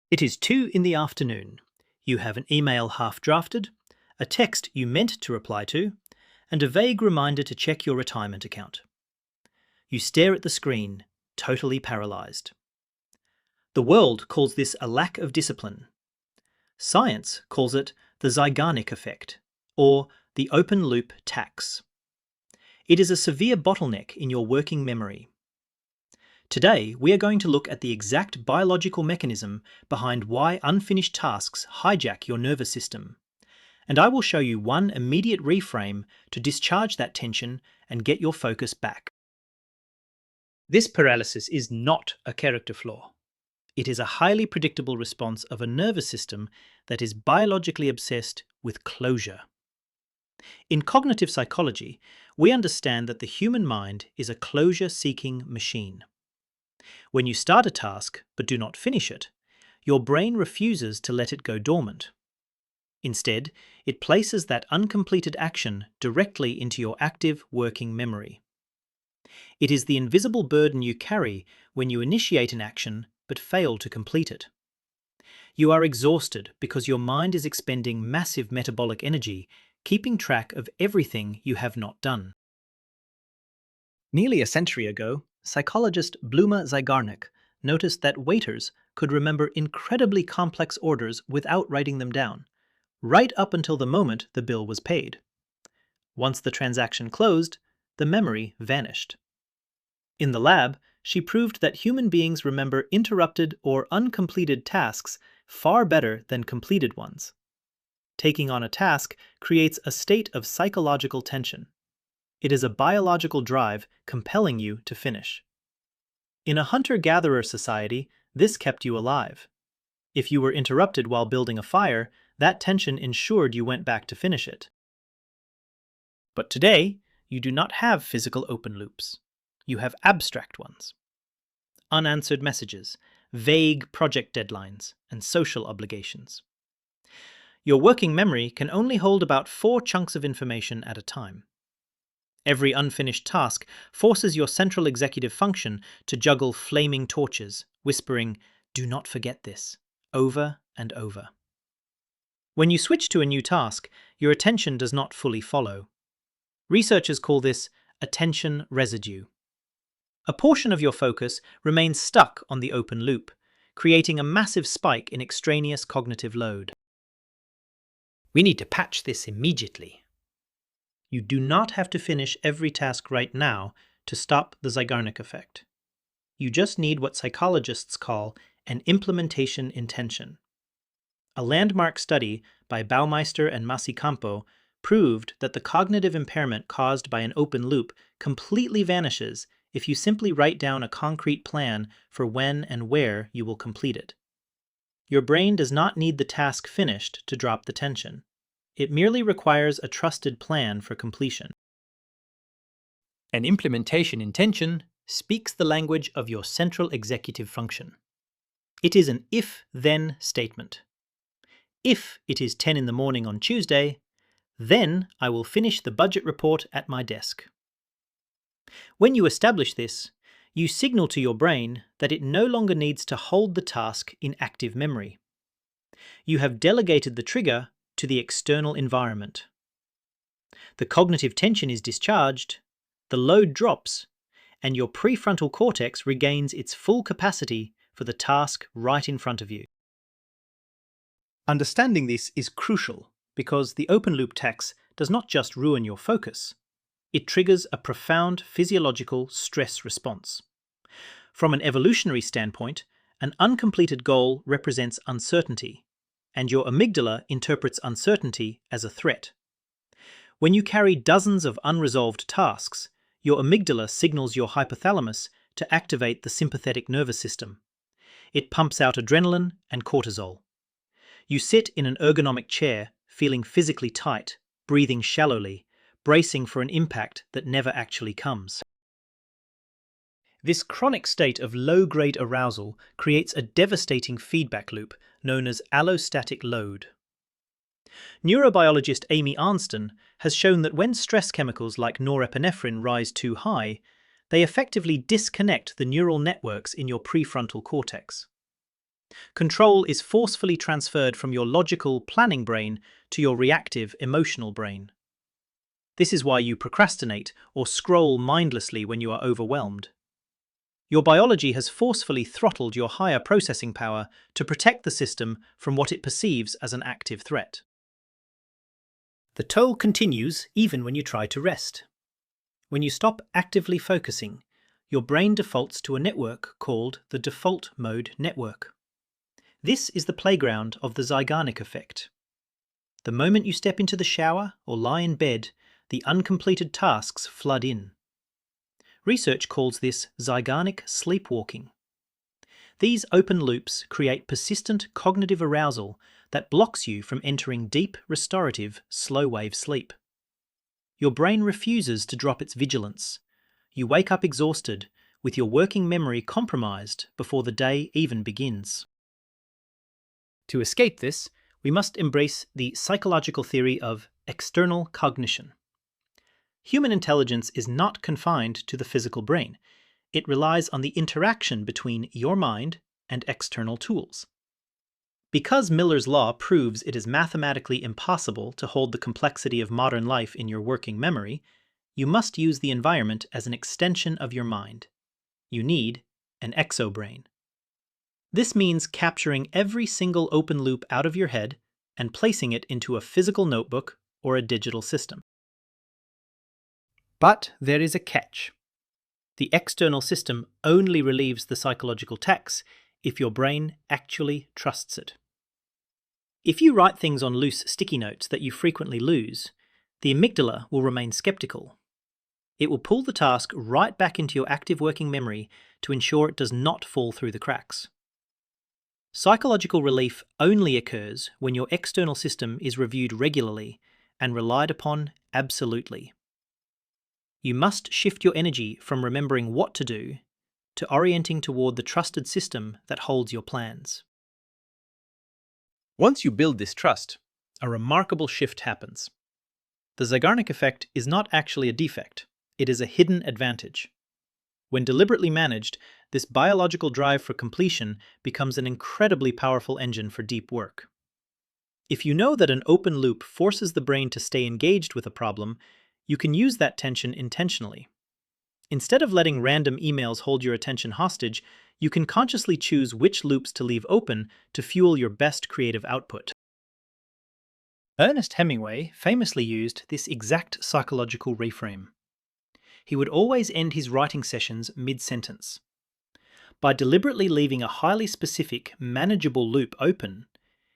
It is 2 in the afternoon. You have an email half drafted, a text you meant to reply to, and a vague reminder to check your retirement account. You stare at the screen, totally paralyzed. The world calls this a lack of discipline. Science calls it the Zeigarnik Effect, or the open loop tax. It is a severe bottleneck in your working memory. Today, we are going to look at the exact biological mechanism behind why unfinished tasks hijack your nervous system. And I will show you one immediate reframe to discharge that tension and get your focus back. This paralysis is not a character flaw. It is a highly predictable response of a nervous system that is biologically obsessed with closure. In cognitive psychology, we understand that the human mind is a closure-seeking machine. When you start a task but do not finish it, your brain refuses to let it go dormant. Instead, it places that uncompleted action directly into your active working memory. It is the invisible burden you carry when you initiate an action but fail to complete it. You are exhausted because your mind is expending massive metabolic energy, keeping track of everything you have not done. Nearly a century ago, psychologist Bluma Zeigarnik noticed that waiters could remember incredibly complex orders without writing them down, right up until the moment the bill was paid. Once the transaction closed, the memory vanished. In the lab, she proved that human beings remember interrupted or uncompleted tasks far better than completed ones. Taking on a task creates a state of psychological tension. It is a biological drive compelling you to finish. In a hunter-gatherer society, this kept you alive. If you were interrupted while building a fire, that tension ensured you went back to finish it. But today, you do not have physical open loops. You have abstract ones. Unanswered messages, vague project deadlines, and social obligations. Your working memory can only hold about 4 chunks of information at a time. Every unfinished task forces your central executive function to juggle flaming torches, whispering, "Do not forget this," over and over. When you switch to a new task, your attention does not fully follow. Researchers call this attention residue. A portion of your focus remains stuck on the open loop, creating a massive spike in extraneous cognitive load. We need to patch this immediately. You do not have to finish every task right now to stop the Zeigarnik effect. You just need what psychologists call an implementation intention. A landmark study by Baumeister and Masicampo proved that the cognitive impairment caused by an open loop completely vanishes if you simply write down a concrete plan for when and where you will complete it. Your brain does not need the task finished to drop the tension. It merely requires a trusted plan for completion. An implementation intention speaks the language of your central executive function. It is an if-then statement. If it is 10 in the morning on Tuesday, then I will finish the budget report at my desk. When you establish this, you signal to your brain that it no longer needs to hold the task in active memory. You have delegated the trigger to the external environment. The cognitive tension is discharged, the load drops, and your prefrontal cortex regains its full capacity for the task right in front of you. Understanding this is crucial because the open loop tax does not just ruin your focus, it triggers a profound physiological stress response. From an evolutionary standpoint, an uncompleted goal represents uncertainty, and your amygdala interprets uncertainty as a threat. When you carry dozens of unresolved tasks, your amygdala signals your hypothalamus to activate the sympathetic nervous system. It pumps out adrenaline and cortisol. You sit in an ergonomic chair, feeling physically tight, breathing shallowly, bracing for an impact that never actually comes. This chronic state of low-grade arousal creates a devastating feedback loop known as allostatic load. Neurobiologist Amy Arnston has shown that when stress chemicals like norepinephrine rise too high, they effectively disconnect the neural networks in your prefrontal cortex. Control is forcefully transferred from your logical, planning brain to your reactive, emotional brain. This is why you procrastinate or scroll mindlessly when you are overwhelmed. Your biology has forcefully throttled your higher processing power to protect the system from what it perceives as an active threat. The toll continues even when you try to rest. When you stop actively focusing, your brain defaults to a network called the default mode network. This is the playground of the Zeigarnik Effect. The moment you step into the shower or lie in bed, the uncompleted tasks flood in. Research calls this Zeigarnik Sleepwalking. These open loops create persistent cognitive arousal that blocks you from entering deep, restorative, slow-wave sleep. Your brain refuses to drop its vigilance. You wake up exhausted, with your working memory compromised before the day even begins. To escape this, we must embrace the psychological theory of external cognition. Human intelligence is not confined to the physical brain. It relies on the interaction between your mind and external tools. Because Miller's law proves it is mathematically impossible to hold the complexity of modern life in your working memory, you must use the environment as an extension of your mind. You need an exobrain. This means capturing every single open loop out of your head and placing it into a physical notebook or a digital system. But there is a catch. The external system only relieves the psychological tax if your brain actually trusts it. If you write things on loose sticky notes that you frequently lose, the amygdala will remain skeptical. It will pull the task right back into your active working memory to ensure it does not fall through the cracks. Psychological relief only occurs when your external system is reviewed regularly and relied upon absolutely. You must shift your energy from remembering what to do to orienting toward the trusted system that holds your plans. Once you build this trust, a remarkable shift happens. The Zeigarnik effect is not actually a defect, it is a hidden advantage. When deliberately managed, this biological drive for completion becomes an incredibly powerful engine for deep work. If you know that an open loop forces the brain to stay engaged with a problem, you can use that tension intentionally. Instead of letting random emails hold your attention hostage, you can consciously choose which loops to leave open to fuel your best creative output. Ernest Hemingway famously used this exact psychological reframe. He would always end his writing sessions mid-sentence. By deliberately leaving a highly specific, manageable loop open,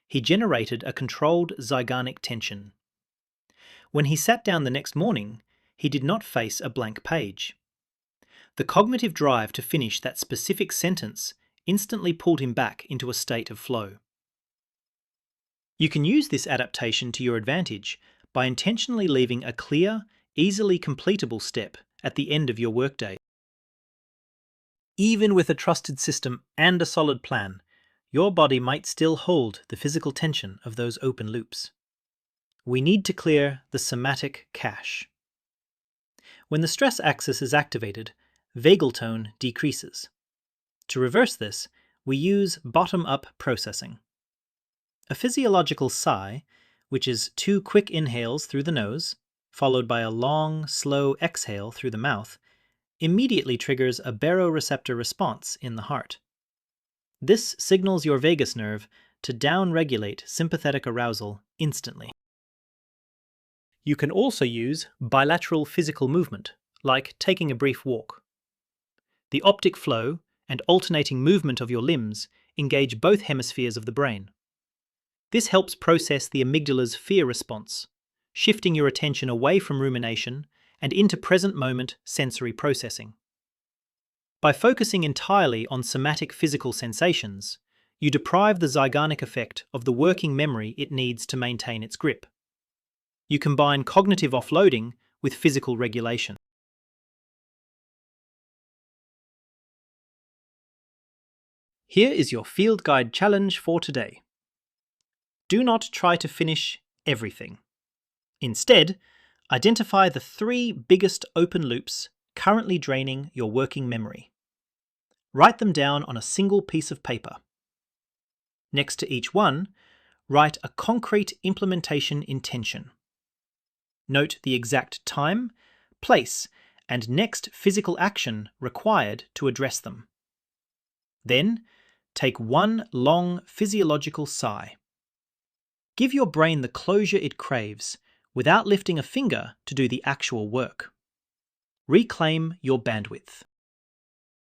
he generated a controlled Zeigarnik tension. When he sat down the next morning, he did not face a blank page. The cognitive drive to finish that specific sentence instantly pulled him back into a state of flow. You can use this adaptation to your advantage by intentionally leaving a clear, easily completable step at the end of your workday. Even with a trusted system and a solid plan, your body might still hold the physical tension of those open loops. We need to clear the somatic cache. When the stress axis is activated, vagal tone decreases. To reverse this, we use bottom-up processing. A physiological sigh, which is 2 quick inhales through the nose, followed by a long, slow exhale through the mouth, immediately triggers a baroreceptor response in the heart. This signals your vagus nerve to down-regulate sympathetic arousal instantly. You can also use bilateral physical movement, like taking a brief walk. The optic flow and alternating movement of your limbs engage both hemispheres of the brain. This helps process the amygdala's fear response, shifting your attention away from rumination and into present moment sensory processing. By focusing entirely on somatic physical sensations, you deprive the Zeigarnik effect of the working memory it needs to maintain its grip. You combine cognitive offloading with physical regulation. Here is your field guide challenge for today. Do not try to finish everything. Instead, identify the 3 biggest open loops currently draining your working memory. Write them down on a single piece of paper. Next to each one, write a concrete implementation intention. Note the exact time, place, and next physical action required to address them. Then, take one long physiological sigh. Give your brain the closure it craves without lifting a finger to do the actual work. Reclaim your bandwidth.